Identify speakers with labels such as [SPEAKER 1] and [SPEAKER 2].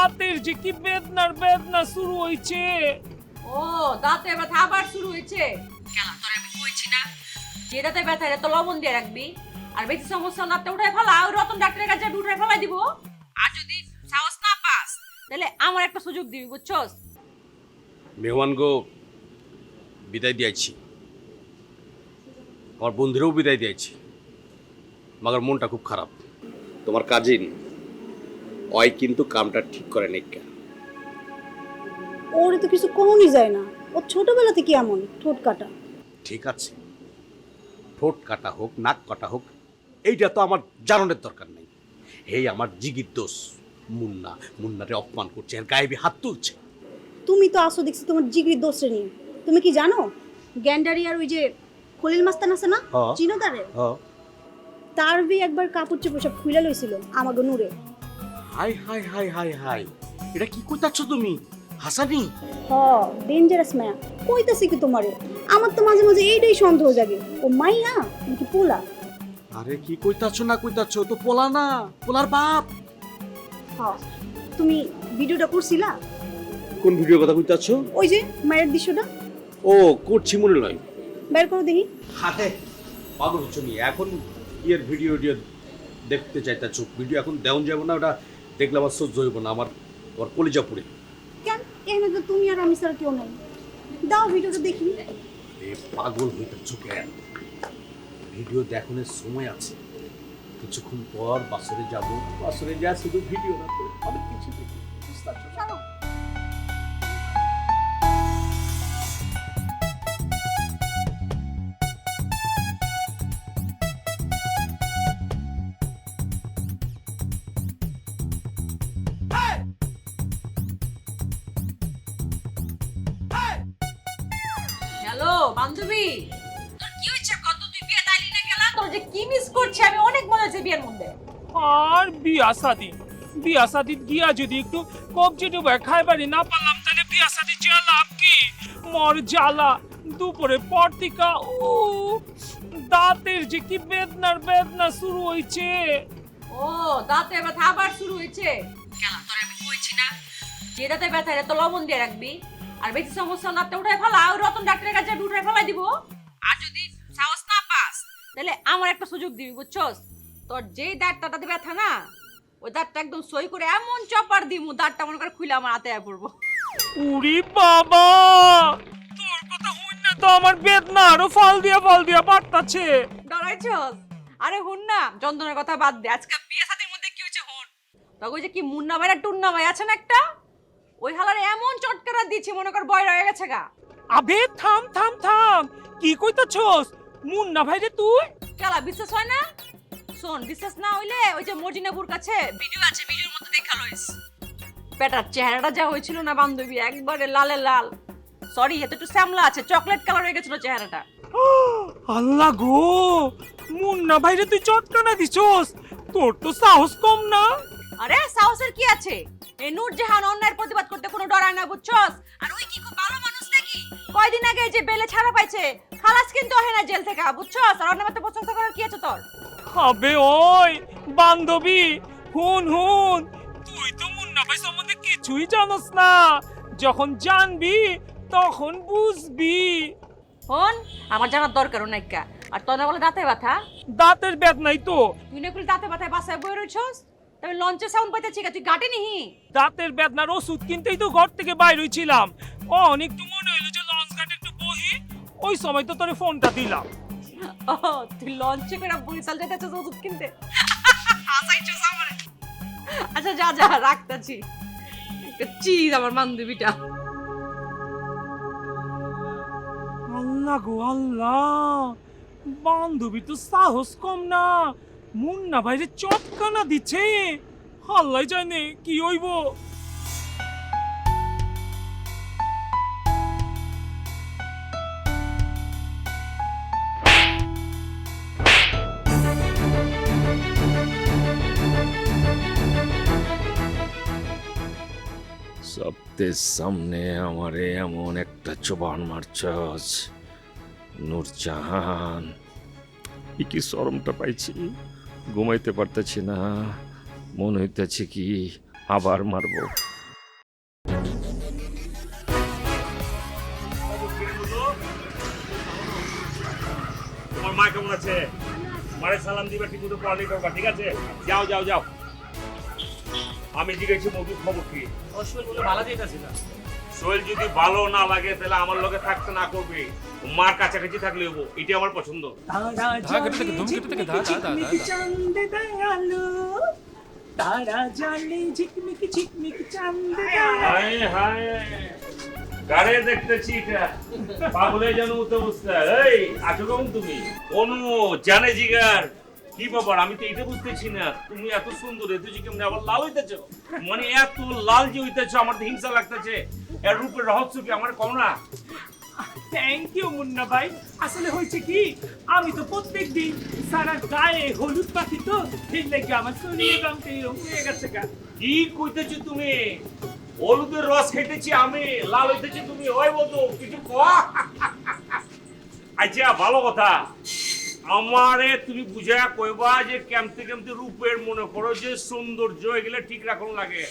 [SPEAKER 1] দাঁতের যে কি বেদনা শুরু হইছে।
[SPEAKER 2] ও দাঁতে ব্যথা আবার শুরু হয়েছে। কেলা তোরে আমি কইছি না যে দাঁতে ব্যথা এটা তো লবণ দিয়ে রাখবি, আর বেশি সমস্যা দাঁতটা উঠাই ফেলা, ওই রতন ডাক্তারের কাছে উঠাই ফেলাই দিব। আর যদি সাহস না পাস তাহলে আমার একটা সুযোগ দিবি, বুঝছস?
[SPEAKER 3] মেহমান গো, বিদায় দিয়েছি, আমার বন্ধুরাও বিদায় দিয়েছি, মাগার মনটা খুব খারাপ। তোমার কাজিন ওই কিন্তু কামটা ঠিক করে নাই।
[SPEAKER 4] ওর তো কিছু কমনই যায় না, ও ছোটবেলা থেকে এমন ঠোঁট কাটা।
[SPEAKER 3] ঠিক আছে, ঠোঁট কাটা হোক নাক কাটা হোক, এইটা তো আমার জানানোর দরকার নেই। এই আমার জিগির দোষ, মুন্নারে অপমান করছে, এর গায়ে হাত তুলছে।
[SPEAKER 4] তুমি তো আসো দেখছি তোমার জিগরি দোষে নিয়ে। তুমি কি জানো গ্যান্ডারি আর ওই যে খলিল মাস্তান আছে না,
[SPEAKER 3] হ্যাঁ।
[SPEAKER 4] চিনো তারে? তার বি একবার কাপড় চোপড় সব খুলে লইছিল আমাগো নূরে।
[SPEAKER 3] Hi hi hi hi hi, এটা কি কইতাছ তুমি হাসানি?
[SPEAKER 4] হ, ডেঞ্জারাস মায়া কইতাছি কি তোমারে। আমার তো মাঝে মাঝে এইটাই সন্দেহ জাগে, ও মাইয়া নাকি পোলা।
[SPEAKER 3] আরে কি কইতাছ না কইতাছ, তো পোলা না, পোলার বাপ।
[SPEAKER 4] হ, তুমি ভিডিওটা করছিলা?
[SPEAKER 3] কোন ভিডিওর কথা কইতাছ?
[SPEAKER 4] ওই যে মায়ের দৃশ্যটা।
[SPEAKER 3] ও করছি মনে নয়।
[SPEAKER 4] বের করে দেখি।
[SPEAKER 3] হাতে পাগল হচ্ছ নি এখন, ইয়ের ভিডিও দেখতে চাইতাছ? ভিডিও এখন দেওয়া যাবে না, ওটা দেখলে আমার সহ্য হইব না, আমার কলিজা পুড়ে।
[SPEAKER 4] কেন, এখানে তো তুমি আর আমি ছাড়া কেউ নাই। দাও ভিডিওটা দেখি।
[SPEAKER 3] এ পাগল হইতেছ কেন? ভিডিও দেখানোর সময় আছে, কিছুক্ষণ পর বাসরে যাব, বাসরে যা শুধু ভিডিও না তো অনেক কিছু দেখি, বুঝতে পারছো?
[SPEAKER 2] হ্যালো বান্ধবী, তোর কি হইছে? কত তুই বিয়ে দাইলি না কেলা? তোর যে কি মিস করছি আমি অনেক মনে হচ্ছে বিয়ের মধ্যে।
[SPEAKER 1] আর বিয়া শাদি গিয়া যদি একটু কবজি ডুবে খাইবারি না পারলাম, তাহলে বিয়া শাদি যা লাভ কি? মর জ্বালা দুপুরে পর থেকে ও দাঁতের যে কি বেদনা শুরু হইছে।
[SPEAKER 2] ও দাঁতে ব্যথা আবার শুরু হয়েছে। কেলা তোরে আমি কইছি না যে দাঁতে ব্যথা এটা তো লবণ দিয়ে রাখবি, আর বেশি সমস্যা দাঁতটা উঠাই ফেলা, ওই রতন ডাক্তারের কাছে উঠাই ফেলাই দিব। আর যদি সাহস না পাস তাহলে আমার একটা সুযোগ দিবি, বুঝছস? তোর যেই দাঁতটাতে ব্যথা না, ওই দাঁতটা একদম সই করে এমন চপার দিমু, দাঁতটা মনে করে খুলে আমার হাতে আয় পড়বো।
[SPEAKER 1] উরি বাবা, তোর কথা হইন না তো আমার বেদনা আরো ফাল দিয়া বাড়তাছে।
[SPEAKER 2] ডরাইছস? আরে হুন না, যন্ত্রণার কথা বাদ দে, আজকে বিয়ে শাদীর মধ্যে কি হয়েছে হুন। তখন ওই যে কি মুন্না ভাই আর টুন্না ভাই আছে না একটা, ওই হালারে এমন চটকারা দিচ্ছি মনে কর বয় রয়ে গেছে গা।
[SPEAKER 1] আবে থাম কি কইতাছস? মুন্না ভাই রে তুই?
[SPEAKER 2] কেলা বিশ্বাস হয় না? শোন, বিশ্বাস না হইলে ওই যে মর্জিনাপুর কাছে ভিডিও আছে, ভিডিওর মধ্যে দেখা লইস। পেটার চেহারাটা যা হয়েছিল না বান্ধবী, একবারে লালে লাল। সরি, এত একটু শ্যামলা আছে, চকলেট কালার হয়ে গেছিল চেহারাটা।
[SPEAKER 1] আল্লাহ গো, মুন্না ভাই রে তুই চটকানা দিছস? তোর তো সাহস কম না।
[SPEAKER 2] আরে সাহসের কি আছে? এই নূরজাহান অন্যায়ের প্রতিবাদ করতে কোনো ডরায় না, বুঝছস? আর ওই কি খুব ভালো মানুষ নাকি? কয়দিন আগে যে বেলে ছাড়া পাইছে, খালাস কিন্তু হয় না জেল থেকে, বুঝছস? আর অন্যের মতো প্রশংসা করার কি আছে তোর?
[SPEAKER 1] হবে ওই বান্ধবী, হুন তুই তো মুন্না ভাই সম্বন্ধে কিছুই জানোস না। যখন জানবি তখন বুঝবি।
[SPEAKER 2] হন, আমার জানার দরকারও নাই কা। আর তোর না বলে দাঁতে ব্যথা?
[SPEAKER 1] দাঁতের বেদনাই তো।
[SPEAKER 2] তুই না বলে দাঁতে ব্যথায় বাসায় বই রইছস? তবে লঞ্চে সাউন্ড পাইতেছি কা, তুই গাটে নিহি?
[SPEAKER 1] দাঁতের বেদনার ওষুধ কিনতেই তো ঘর থেকে বাইর হইছিলাম। অনেক একটু মনে হইলো যে লঞ্চ ঘাটে একটু বহি, ওই সময় তো তোরে ফোনটা দিলাম।
[SPEAKER 2] ও তুই লঞ্চে করে বরিশাল যেতেছস ওষুধ কিনতে? হাসাইছস আমারে। আচ্ছা যা রাখতাছি। একটা চিজ আমার বান্ধবীটা।
[SPEAKER 1] আল্লাহ গো আল্লাহ, বান্ধবী তো সাহস কম না, মুন্না ভাইরে চটকানা দিচ্ছে। আল্লাহ জানে কি হইব।
[SPEAKER 5] সবদের সামনে আমারে এমন একটা চোবান মারছস নূরজাহান, কি শরমটা পাইছি, ঘুমাইতে পারতেছি না, মন হইতেছে কি আবার মারবো।
[SPEAKER 6] আছে? মারে সালাম দিবা, ঠিক মতো পড়ালেখা করবা, ঠিক আছে? যাও যাও যাও। আমি জিজ্ঞেস মধুর খবর কি?
[SPEAKER 1] অসল বলে ভালো যেতেছি না।
[SPEAKER 6] সোহেল যদি ভালো না লাগে তাহলে আমার লগে থাকতে না করবে, মার কাছাকাছি থাকলে হবো, এটা আমার পছন্দ।
[SPEAKER 1] তারা জানে ঝিকমিকি ঝিকমিকি চাঁদ
[SPEAKER 6] হায় হায়, গাড়ে দেখতেছি এটা পাগলে যেন মতো অবস্থা। এই আছো কেমন তুমি? অনু জানে জিগার কি ব্যাপার? আমি তো এটা বুঝতেছি না, তুমি এত সুন্দর এত যে কেমন আবার লাল হইতেছো, মানে এত লাল যে হইতেছো আমার তো হিংসা লাগতেছে। এর রূপের রহস্য কি আমার কম না?
[SPEAKER 1] থ্যাংক ইউ মুন্না ভাই। আসলে হয়েছে কি, আমি তো প্রত্যেক দিন সারা গায়ে হলুদ পাখি তো, এই লেগে আমার শরীরে রঙটা এরকম হয়ে গেছে গা।
[SPEAKER 6] কি কইতেছো তুমি? হলুদের রস খেতেছি আমি, লাল হইতেছি তুমি, ওই বন্ধু কিছু কয়া। আচ্ছা ভালো কথা, আমারে তুমি বুঝায়া কইবা যে কেমতে কেমতে রূপের মনে করো যে সৌন্দর্য এগুলো ঠিক রাখুন লাগে।